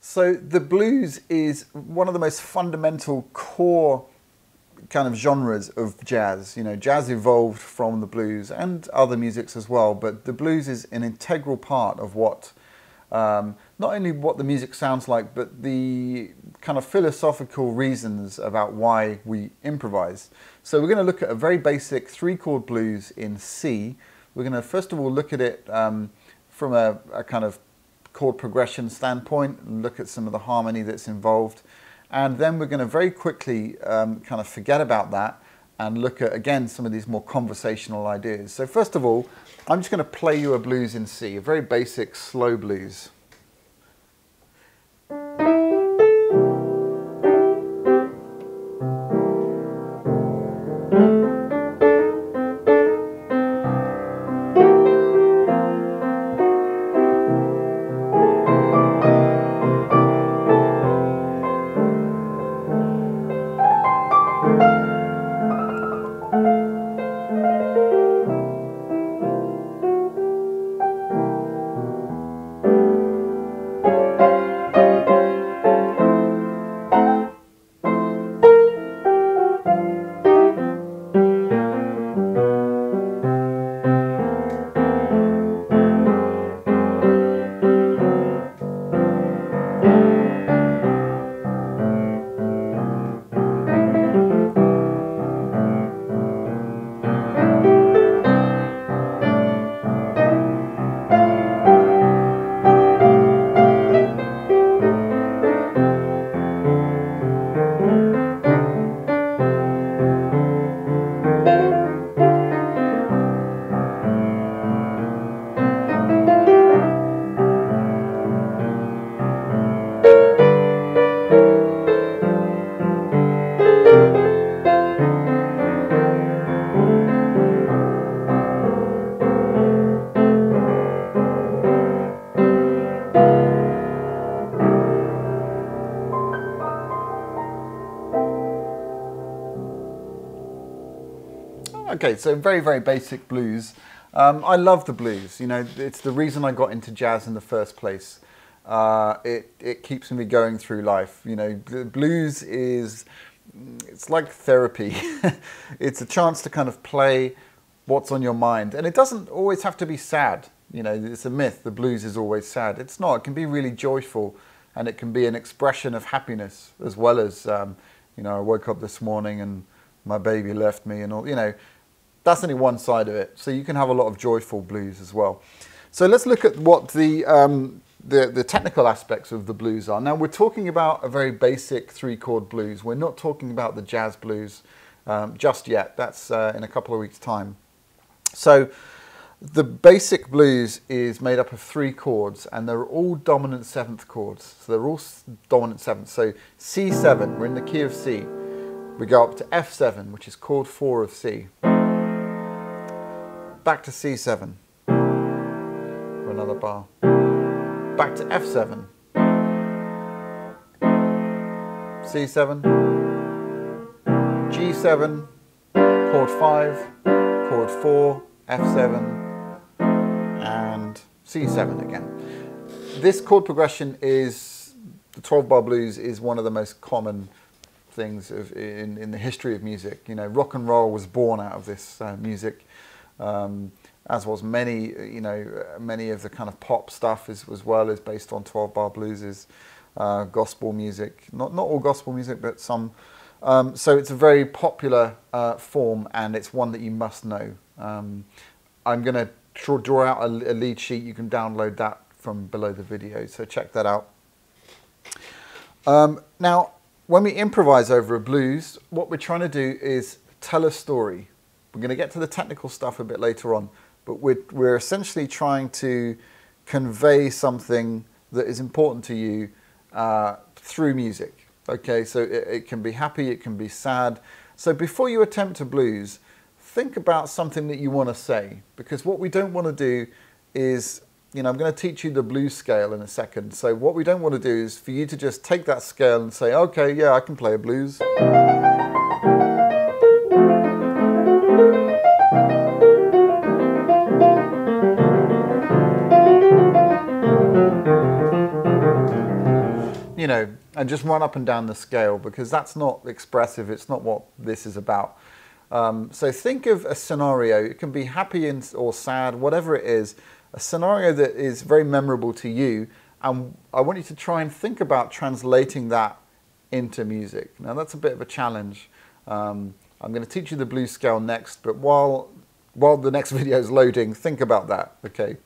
So the blues is one of the most fundamental core kind of genres of jazz. You know, jazz evolved from the blues and other musics as well, but the blues is an integral part of what, not only what the music sounds like, but the kind of philosophical reasons about why we improvise. So we're going to look at a very basic 3-chord blues in C. We're going to first of all look at it from a kind of chord progression standpoint, and look at some of the harmony that's involved. And then we're going to very quickly kind of forget about that and look at, again, some of these more conversational ideas. So first of all, I'm just going to play you a blues in C, a very basic slow blues. Okay, so very, very basic blues. I love the blues. You know, it's the reason I got into jazz in the first place. It keeps me going through life. You know, the blues it's like therapy. It's a chance to kind of play what's on your mind. And it doesn't always have to be sad. You know, it's a myth, the blues is always sad. It's not. It can be really joyful, and it can be an expression of happiness, as well as, you know, I woke up this morning and my baby left me and all, you know. That's only one side of it. So you can have a lot of joyful blues as well. So let's look at what the technical aspects of the blues are. Now we're talking about a very basic 3-chord blues. We're not talking about the jazz blues just yet. That's in a couple of weeks' time. So the basic blues is made up of 3 chords, and they're all dominant 7th chords. So they're all dominant 7th. So C7, we're in the key of C. We go up to F7, which is chord 4 of C. Back to C7 for another bar. Back to F7. C7. G7. Chord 5. Chord 4. F7. And C7 again. This chord progression is, the 12-bar blues is one of the most common things in the history of music. You know, rock and roll was born out of this music. As was many, you know, many of the kind of pop stuff as well is based on 12-bar blues, gospel music. Not all gospel music, but some. So it's a very popular form, and it's one that you must know. I'm going to draw out a lead sheet. You can download that from below the video, so check that out. Now, when we improvise over a blues, what we're trying to do is tell a story. We're going to get to the technical stuff a bit later on, but we're essentially trying to convey something that is important to you through music. Okay, so it can be happy, it can be sad. So before you attempt a blues, think about something that you want to say, because what we don't want to do is, you know, I'm going to teach you the blues scale in a second. So what we don't want to do is for you to just take that scale and say, okay, yeah, I can play a blues. you know, and just run up and down the scale, because that's not expressive. It's not what this is about. So think of a scenario. It can be happy or sad, whatever it is, a scenario that is very memorable to you. And I want you to try and think about translating that into music. Now that's a bit of a challenge. I'm going to teach you the blues scale next, but while the next video is loading, think about that, okay?